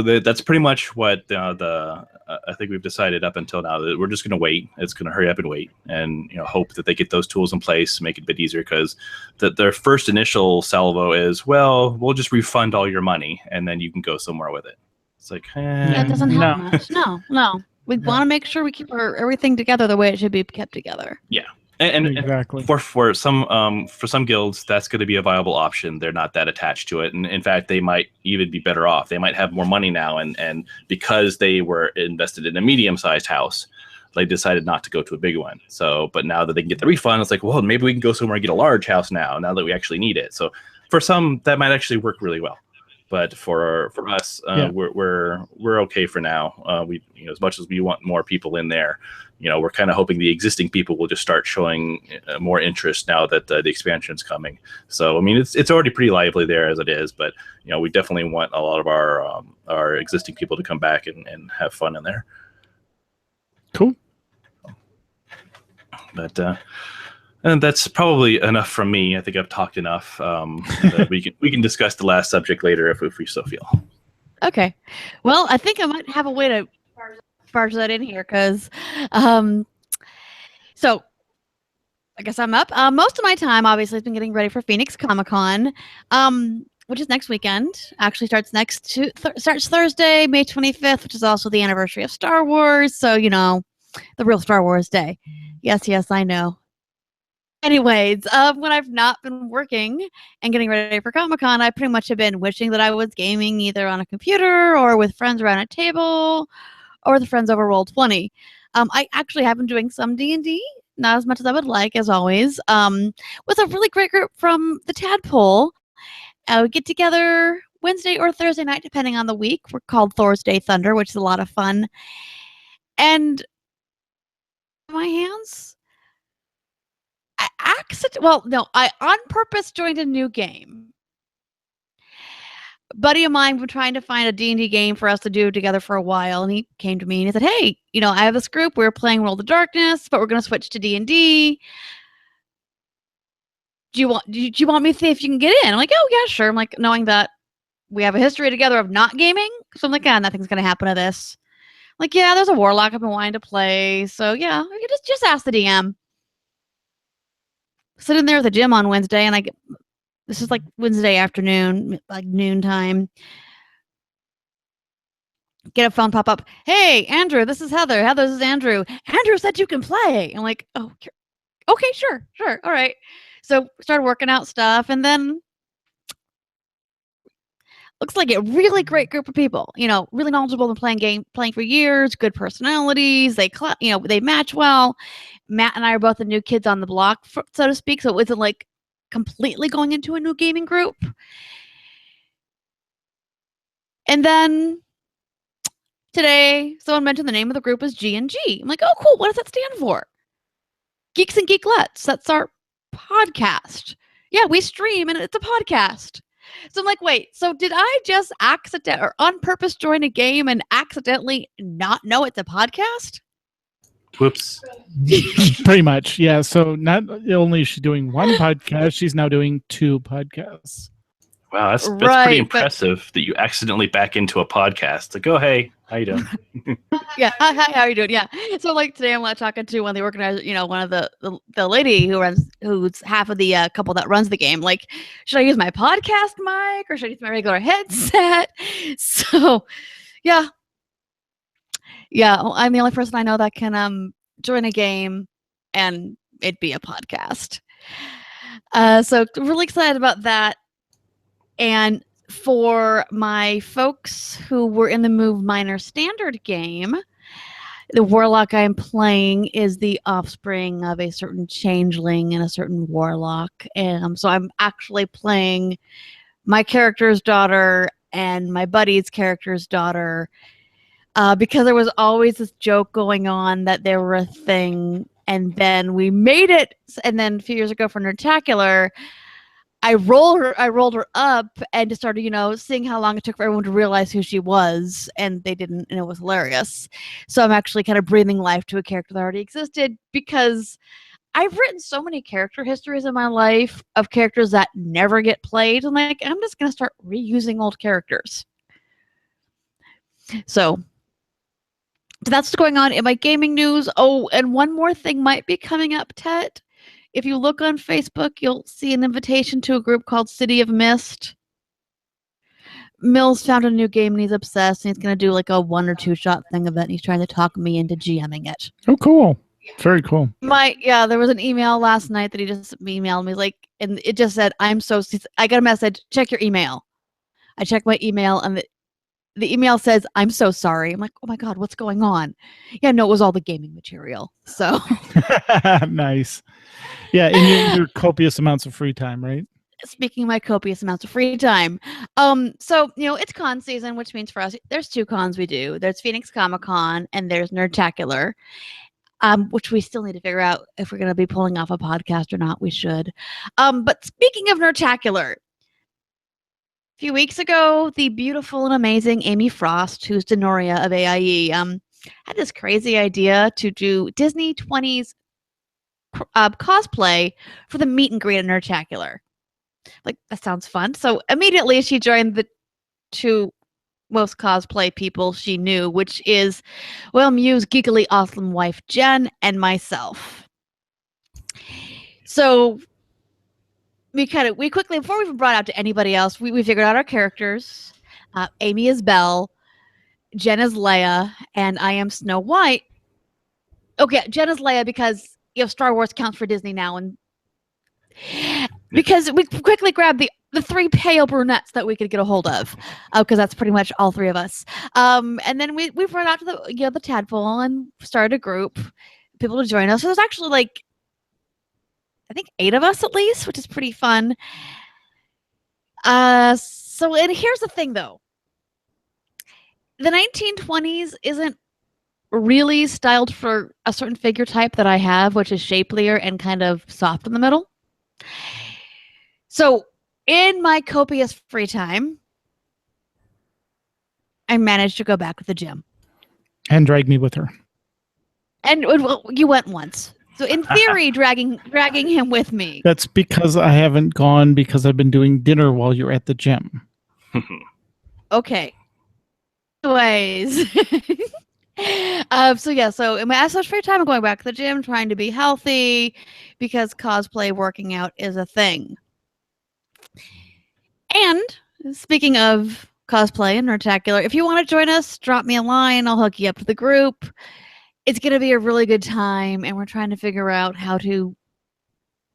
that's pretty much what I think we've decided up until now, that we're just going to wait. It's going to hurry up and wait, and hope that they get those tools in place, make it a bit easier. Because their first initial salvo is, well, we'll just refund all your money, and then you can go somewhere with it. It's like, that doesn't help much. No. We want to make sure we keep everything together the way it should be kept together. Yeah. And exactly. For some guilds, that's going to be a viable option. They're not that attached to it, and in fact, they might even be better off. They might have more money now, and because they were invested in a medium-sized house, they decided not to go to a big one. So, but now that they can get the refund, it's like, well, maybe we can go somewhere and get a large house now that we actually need it. So, for some, that might actually work really well. But for us, we're okay for now. We as much as we want more people in there, we're kind of hoping the existing people will just start showing more interest now that the expansion's coming. So I mean, it's already pretty lively there as it is, but we definitely want a lot of our existing people to come back and have fun in there. Cool. But and that's probably enough from me. I think I've talked enough. We can discuss the last subject later if we so feel. Okay. Well, I think I might have a way to barge that in here because, so I guess I'm up. Most of my time, obviously, has been getting ready for Phoenix Comic-Con, which is next weekend. Actually, starts Thursday, May 25th, which is also the anniversary of Star Wars. So the real Star Wars day. Yes, I know. Anyways, when I've not been working and getting ready for Comic-Con, I pretty much have been wishing that I was gaming either on a computer or with friends around a table or with friends over Roll20. I actually have been doing some D&D, not as much as I would like, as always, with a really great group from the Tadpole. We get together Wednesday or Thursday night, depending on the week. We're called Thor's Day Thunder, which is a lot of fun. And my hands... I on purpose joined a new game. A buddy of mine was trying to find a D&D game for us to do together for a while, and he came to me and he said, hey, I have this group. We're playing World of Darkness, but we're going to switch to D&D. Do you want me to see if you can get in? I'm like, oh, yeah, sure. I'm like, knowing that we have a history together of not gaming, so I'm like, nothing's going to happen to this. I'm like, yeah, there's a Warlock I've been wanting to play, so yeah, we can just ask the DM. Sitting there at the gym on Wednesday, and this is like Wednesday afternoon, like noontime. Get a phone pop up. Hey, Andrew, this is Heather. Heather, this is Andrew. Andrew said you can play. I'm like, oh, okay, sure, all right. So started working out stuff, and then looks like a really great group of people. Really knowledgeable in playing for years. Good personalities. They match well. Matt and I are both the new kids on the block, so to speak. So it wasn't like completely going into a new gaming group. And then today, someone mentioned the name of the group is G&G. I'm like, oh, cool. What does that stand for? Geeks and Geeklets. That's our podcast. Yeah, we stream and it's a podcast. So I'm like, wait, so did I just accidentally or on purpose join a game and accidentally not know it's a podcast? Whoops. Pretty much, yeah. So not only is she doing one podcast, she's now doing 2 podcasts. Wow, that's pretty impressive that you accidentally back into a podcast. Like, oh, hey, how you doing? Yeah, hi, how are you doing? Yeah. So like today I'm talking to one of the organizers, one of the lady who's half of the couple that runs the game. Like, should I use my podcast mic or should I use my regular headset? So, yeah. Yeah, I'm the only person I know that can join a game, and it'd be a podcast. So really excited about that. And for my folks who were in the Move Minor Standard game, the warlock I'm playing is the offspring of a certain changeling and a certain warlock. And so I'm actually playing my character's daughter and my buddy's character's daughter, because there was always this joke going on that they were a thing. And then we made it. And then a few years ago for Nerdtacular, I rolled her up and just started, seeing how long it took for everyone to realize who she was, and they didn't, and it was hilarious. So I'm actually kind of breathing life to a character that already existed, because I've written so many character histories in my life of characters that never get played, and I'm just going to start reusing old characters. So that's what's going on in my gaming news. Oh, and one more thing might be coming up, Tet. If you look on Facebook, you'll see an invitation to a group called City of Mist. Mills found a new game and he's obsessed, and he's going to do like a 1 or 2 shot thing of it, and he's trying to talk me into GMing it. Oh, cool. Very cool. There was an email last night that he just emailed me, and it just said, I got a message, check your email. I checked my email, and the email says, I'm so sorry. I'm like, oh my God, what's going on? Yeah, no, it was all the gaming material. So nice. Yeah, in your copious amounts of free time, right? Speaking of my copious amounts of free time. So, it's con season, which means for us, there's 2 cons we do. There's Phoenix Comic-Con and there's Nerdtacular, which we still need to figure out if we're going to be pulling off a podcast or not. We should. But speaking of Nerdtacular, a few weeks ago, the beautiful and amazing Amy Frost, who's Denoria of AIE, had this crazy idea to do Disney 20s cosplay for the meet and greet at Nerdtacular. That sounds fun. So immediately she joined the 2 most cosplay people she knew, which is, Mews' geekily awesome wife Jen and myself. So we quickly, before we even brought out to anybody else, we figured out our characters. Amy is Belle, Jen is Leia, and I am Snow White. Okay, Jen is Leia because Star Wars counts for Disney now, and because we quickly grabbed the 3 pale brunettes that we could get a hold of, because that's pretty much all 3 of us. And then we brought out to the tadpole and started a group, people to join us. So there's actually I think 8 of us at least, which is pretty fun. And here's the thing though, the 1920s isn't really styled for a certain figure type that I have, which is shapelier and kind of soft in the middle. So in my copious free time, I managed to go back to the gym. And drag me with her. And you went once. So in theory, dragging him with me. That's because I haven't gone because I've been doing dinner while you're at the gym. Okay. Anyways. So in my free time, I'm going back to the gym, trying to be healthy, because cosplay working out is a thing. And speaking of cosplay and Nerdtacular, if you want to join us, drop me a line. I'll hook you up to the group. It's going to be a really good time, and we're trying to figure out how to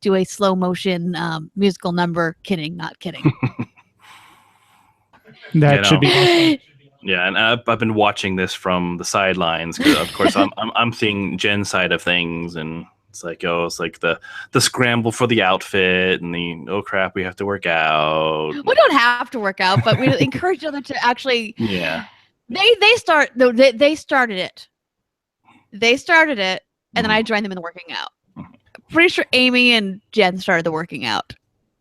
do a slow motion musical number. Kidding, not kidding. That should be awesome. Yeah, and I've been watching this from the sidelines, because of course I'm seeing Jen's side of things, and it's like the scramble for the outfit, and the oh crap, we have to work out. We don't have to work out, but we encourage each other to actually. Yeah. They started it. They started it, and then I joined them in the working out. Pretty sure Amy and Jen started the working out.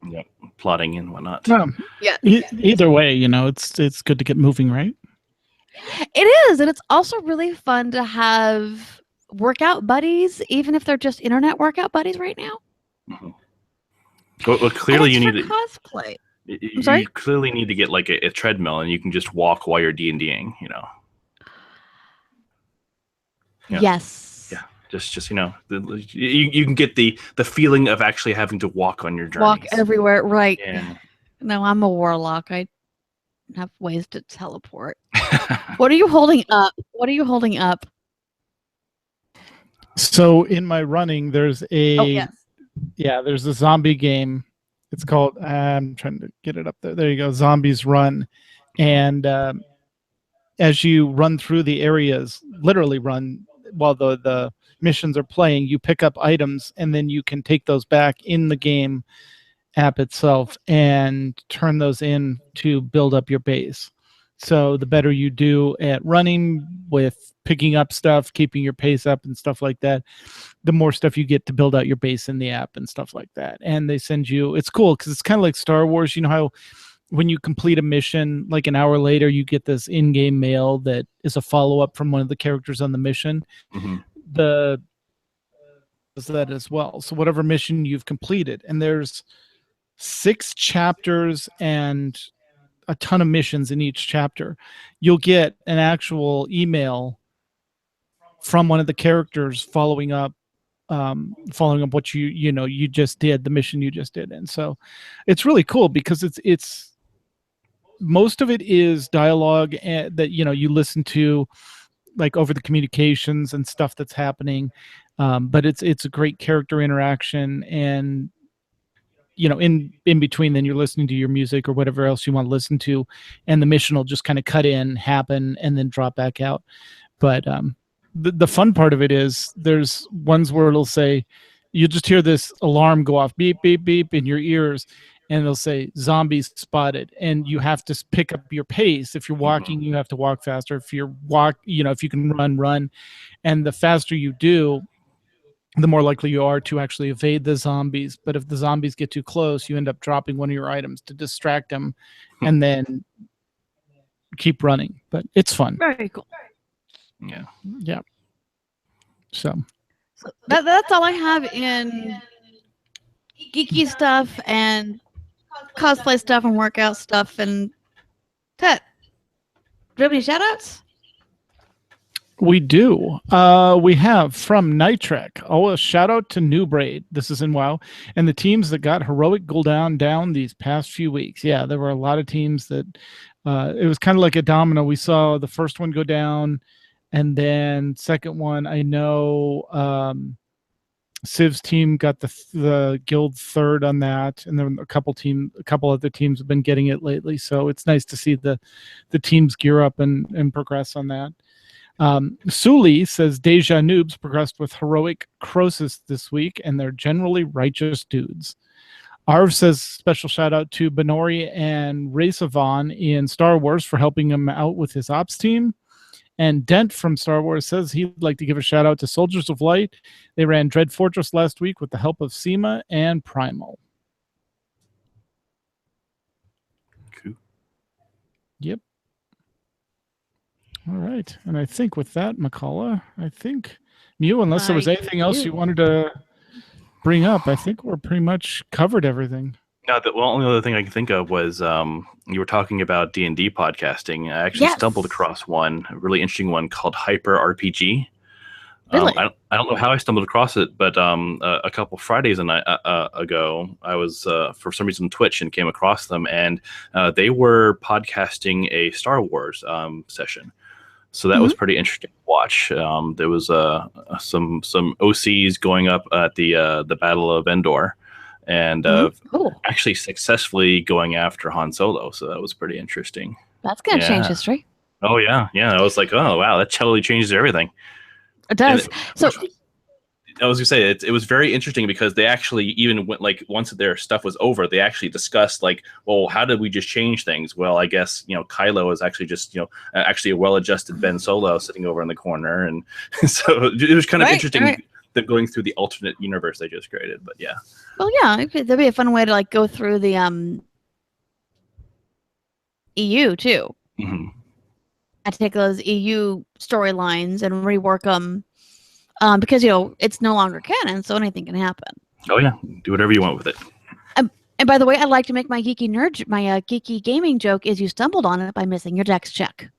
Yeah, plotting and whatnot. Yeah. Either way, it's good to get moving, right? It is, and it's also really fun to have workout buddies, even if they're just internet workout buddies right now. Mm-hmm. Well, clearly you need to cosplay. You clearly need to get a treadmill, and you can just walk while you're D&Ding. Yeah. Yes. Yeah. Just you can get the feeling of actually having to walk on your journeys. Walk everywhere, right? Yeah. No, I'm a warlock. I have ways to teleport. What are you holding up? So in my running, there's yes. there's a zombie game. It's called, I'm trying to get it up there. There you go. Zombies Run. And as you run through the areas, literally run while the missions are playing, you pick up items and then you can take those back in the game app itself and turn those in to build up your base. So the better you do at running with picking up stuff, keeping your pace up and stuff like that, the more stuff you get to build out your base in the app and stuff like that. And they send you, it's cool because it's kind of like Star Wars. You know how when you complete a mission, like an hour later, you get this in-game mail that is a follow-up from one of the characters on the mission. Mm-hmm. The does that as well. So whatever mission you've completed, and there's 6 chapters and a ton of missions in each chapter, you'll get an actual email from one of the characters following up what you just did, the mission you just did. And so it's really cool because it's most of it is dialogue that you listen to, like over the communications and stuff that's happening, but it's a great character interaction. And in between, then you're listening to your music or whatever else you want to listen to, and the mission will just kind of cut in, happen, and then drop back out. But the fun part of it is there's ones where it'll say, you just hear this alarm go off, beep, beep, beep, in your ears, and it'll say zombies spotted, and you have to pick up your pace. If you're walking, you have to walk faster. If if you can run, and the faster you do, the more likely you are to actually evade the zombies. But if the zombies get too close, you end up dropping one of your items to distract them and then keep running. But it's fun. Very cool. Yeah. So that's all I have in geeky stuff and cosplay stuff and workout stuff. And Tet, do you have any shout outs? We do. We have from Nitrek. Oh, a shout out to New Braid. This is in WoW. And the teams that got heroic down these past few weeks. Yeah, there were a lot of teams that it was kind of like a domino. We saw the first one go down, and then second one, I know Civ's team got the guild third on that, and then a couple other teams have been getting it lately. So it's nice to see the teams gear up and progress on that. Suli says Deja Noobs progressed with heroic Croesus this week, and they're generally righteous dudes. Arv says special shout out to Benori and Raceavon in Star Wars for helping him out with his ops team. And Dent from Star Wars says he'd like to give a shout out to Soldiers of Light. They ran Dread Fortress last week with the help of Seema and Primal. Cool. Yep. All right. And I think with that, McCullough, Mew, unless there was anything else you wanted to bring up, I think we're pretty much covered everything. No, the only other thing I can think of was you were talking about D&D podcasting. I actually stumbled across a really interesting one called Hyper RPG. Really? I don't know how I stumbled across it, but a couple Fridays ago, I was for some reason on Twitch and came across them, and they were podcasting a Star Wars session. So that was pretty interesting to watch. There was some OCs going up at the Battle of Endor, and actually successfully going after Han Solo. So that was pretty interesting. That's going to change history. Oh, yeah. I was like, oh, wow, that totally changes everything. It does. I was going to say, it was very interesting because they actually even went, like, once their stuff was over, they actually discussed, like, well, how did we just change things? Well, I guess, Kylo is actually just, actually a well-adjusted Ben Solo sitting over in the corner. And so it was kind of interesting them going through the alternate universe they just created. But yeah. Well, yeah, that'd be a fun way to, like, go through the EU, too. Mm-hmm. I take those EU storylines and rework them. Because it's no longer canon, so anything can happen. Oh yeah, do whatever you want with it. And by the way, I like to make my geeky gaming joke is you stumbled on it by missing your dex check.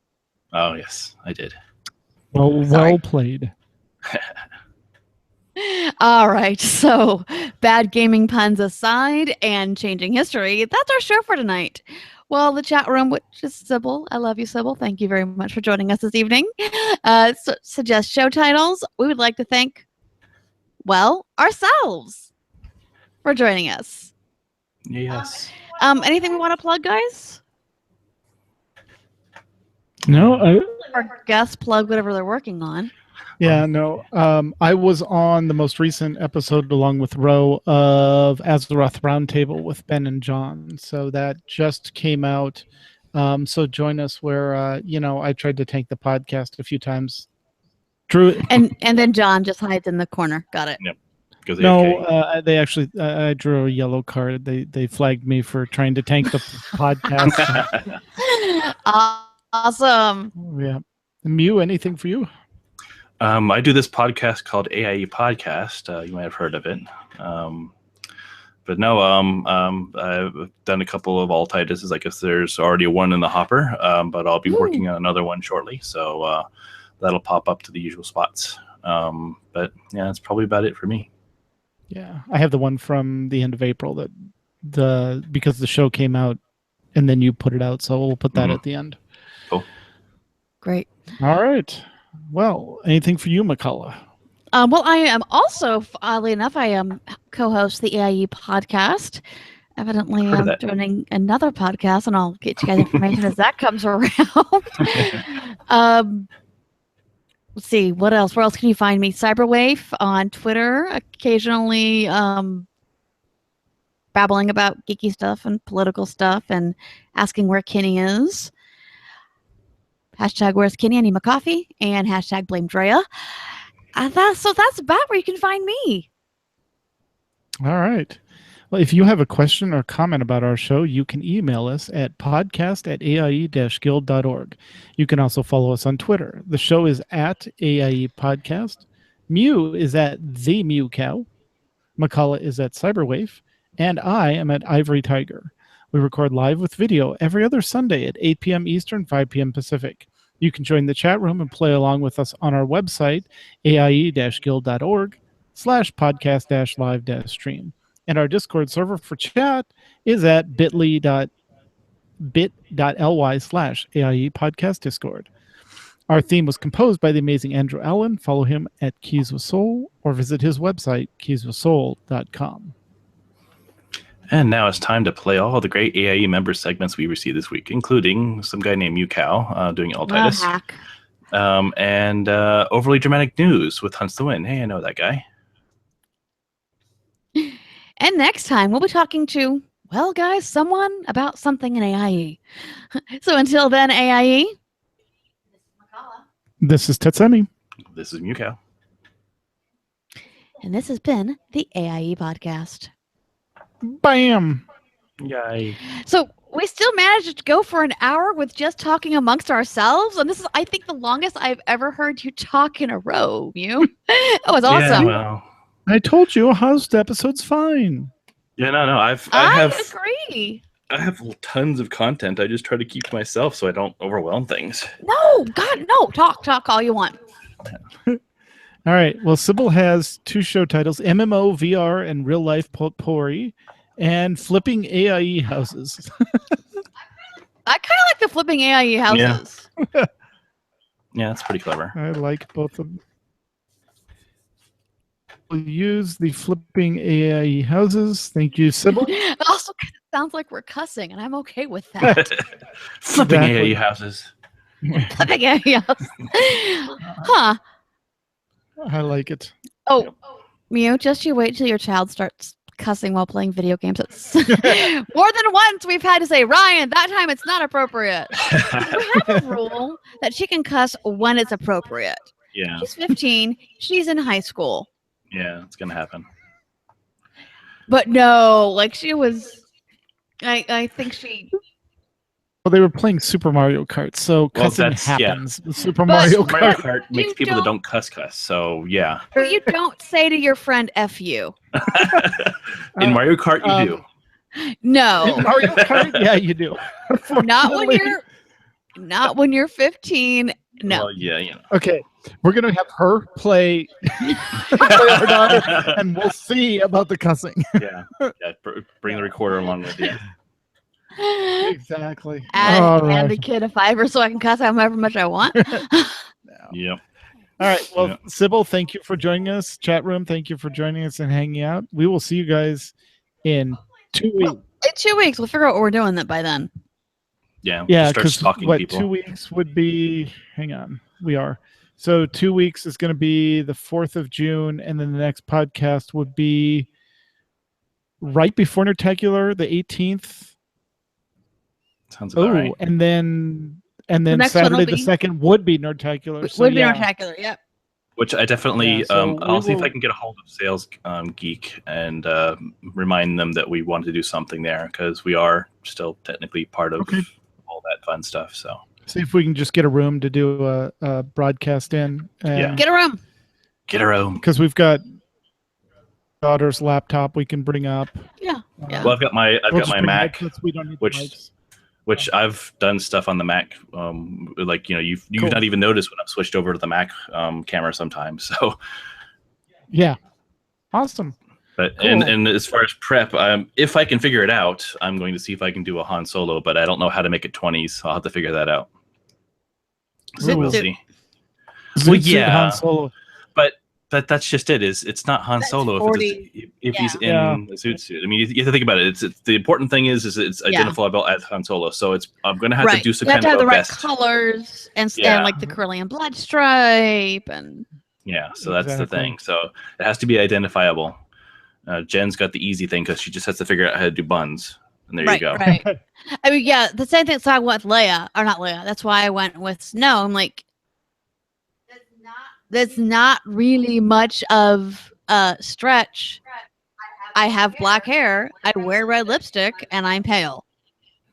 Oh yes, I did. Well played. All right, so bad gaming puns aside and changing history, that's our show for tonight. Well, the chat room, which is Sybil. I love you, Sybil. Thank you very much for joining us this evening. Suggest show titles. We would like to thank well, ourselves for joining us. Yes. Anything we want to plug, guys? No, Our guests plug whatever they're working on. yeah, no. I was on the most recent episode along with Ro of Azeroth Roundtable with Ben and John. So that just came out. So join us where I tried to tank the podcast a few times. Drew And then John just hides in the corner. Got it. Yep. Goes No, AFK. they actually I drew a yellow card. They flagged me for trying to tank the podcast. Awesome. Yeah. Mew, anything for you? I do this podcast called AIE Podcast. You might have heard of it. But no, I've done a couple of alt-tituses. I guess there's already one in the hopper, but I'll be working on another one shortly. So that'll pop up to the usual spots. But yeah, that's probably about it for me. Yeah. I have the one from the end of April because the show came out and then you put it out. So we'll put that at the end. Cool. Great. All right. Well, anything for you, McCullough? Well, I am also, oddly enough, I co-host the AIE podcast. Evidently, Heard of I'm that. joining another podcast, and I'll get you guys information as that comes around. Let's see, what else? Where else can you find me? Cyberwave on Twitter, occasionally babbling about geeky stuff and political stuff and asking where Kenny is. Hashtag where's Kenny? I need my coffee. And hashtag blame Drea. That's about where you can find me. All right. Well, if you have a question or comment about our show, you can email us at podcast@aie-guild.org. You can also follow us on Twitter. The show is at AIE Podcast. Mew is at The Mew Cow. McCullough is at Cyberwave. And I am at Ivory Tiger. We record live with video every other Sunday at 8 p.m. Eastern, 5 p.m. Pacific. You can join the chat room and play along with us on our website, aie-guild.org/podcast-live-stream. And our Discord server for chat is at bit.ly/AIE Podcast Discord. Our theme was composed by the amazing Andrew Allen. Follow him at Keys with Soul or visit his website, keyswithsoul.com. And now it's time to play all the great AIE member segments we received this week, including some guy named Yucow doing alt-titus. Hack. And overly dramatic news with Hunts to Win. Hey, I know that guy. And next time, we'll be talking to, well, guys, someone about something in AIE. So until then, AIE. This is Tetsemi. This is Yucow. And this has been the AIE Podcast. Bam! Yay. So we still managed to go for an hour with just talking amongst ourselves. And this is, I think, the longest I've ever heard you talk in a row, Mew. That was awesome. Yeah, well, I told you a host episode's fine. yeah, no. I agree. have tons of content. I just try to keep to myself so I don't overwhelm things. No, God, no. Talk all you want. All right. Well, Sybil has two show titles, MMO, VR, and Real Life Potpourri, and Flipping AIE Houses. I kind of like the flipping AIE houses. Yeah, it's pretty clever. I like both of them. We'll use the Flipping AIE Houses. Thank you, Sybil. It also kind of sounds like we're cussing, and I'm okay with that. Flipping Exactly. AIE houses. Flipping AIE houses. Huh. I like it. Oh, Mew, just you wait till your child starts cussing while playing video games. It's more than once we've had to say, Ryan, that time it's not appropriate. We have a rule that she can cuss when it's appropriate. Yeah, She's 15. She's in high school. yeah, it's gonna happen. But no, like she was, I think she... Well, they were playing Super Mario Kart, so Well, cussing that's- yeah. happens with Super But- Mario Mario Kart. Kart makes You people that don't- don't cuss. So yeah. But you don't say to your friend, F you. In Mario Kart, you do. No. In Mario Kart, yeah, you do. Not when Unfortunately. you're 15. No. Well, yeah, you know. Okay, we're gonna have her play our daughter, and we'll see about the cussing. Yeah. Bring the recorder along with you. Exactly. And All hand right. the kid a $5 so I can cuss however much I want. Yep. All right. Well, Yeah. Sybil, thank you for joining us. Chat room, thank you for joining us and hanging out. We will see you guys in 2 weeks. In 2 weeks, we'll figure out what we're doing by then. Yeah. Yeah, just start because stalking what people. 2 weeks would be? Hang on, we are. So 2 weeks is going to be the 4th of June, and then the next podcast would be right before Nertacular, the 18th. Sounds about right. and then next one will Saturday the be- 2nd would be Nertacular. So Would be yeah. spectacular. Yep. Which I definitely, Yeah, so I'll see if will- I can get a hold of Sales Geek and remind them that we want to do something there because we are still technically part of all that fun stuff. So See if we can just get a room to do a broadcast in. Yeah. Get a room. get our own. Because we've got daughter's laptop we can bring up. Yeah. Yeah. Well, I've got my We'll just bring Mac, headsets, we don't need which- mics. which I've done stuff on the Mac. Like you've Cool. not even noticed when I've switched over to the Mac camera sometimes. So. Yeah. Awesome. But Cool. and as far as prep, if I can figure it out, I'm going to see if I can do a Han Solo. But I don't know how to make it 20s, so I'll have to figure that out. So we'll Zoot. see. Zoot Well, suit yeah. Han Solo. But that's just it. It's not Han That's Solo 40. if he's in Yeah. a zoot suit. I mean, you have to think about it. It's the important thing is it's identifiable as Han Solo. So I'm going to have to do some you have kind to have of the a right vest. colors and Yeah. like the curly and blood stripe and Yeah, so that's the Exactly. thing. So it has to be identifiable. Jen's got the easy thing because she just has to figure out how to do buns. And there right, you go. right. I mean, yeah, the same thing. So I went with Leia, or not Leia. That's why I went with Snow. I'm like, there's not really much of a stretch. I have black hair. I wear red lipstick, and I'm pale.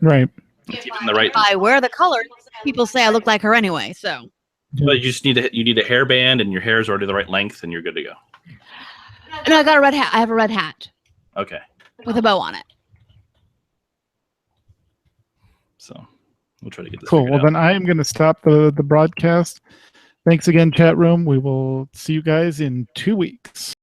Right. Even the right. If I wear the colors, people say I look like her anyway. So But you just need a hairband, and your hair is already the right length, and you're good to go. no, I got a red hat. I have a red hat Okay, with a bow on it. so we'll try to get this. Cool. figured Well, out. then I am going to stop the broadcast. Thanks again, chat room. We will see you guys in 2 weeks.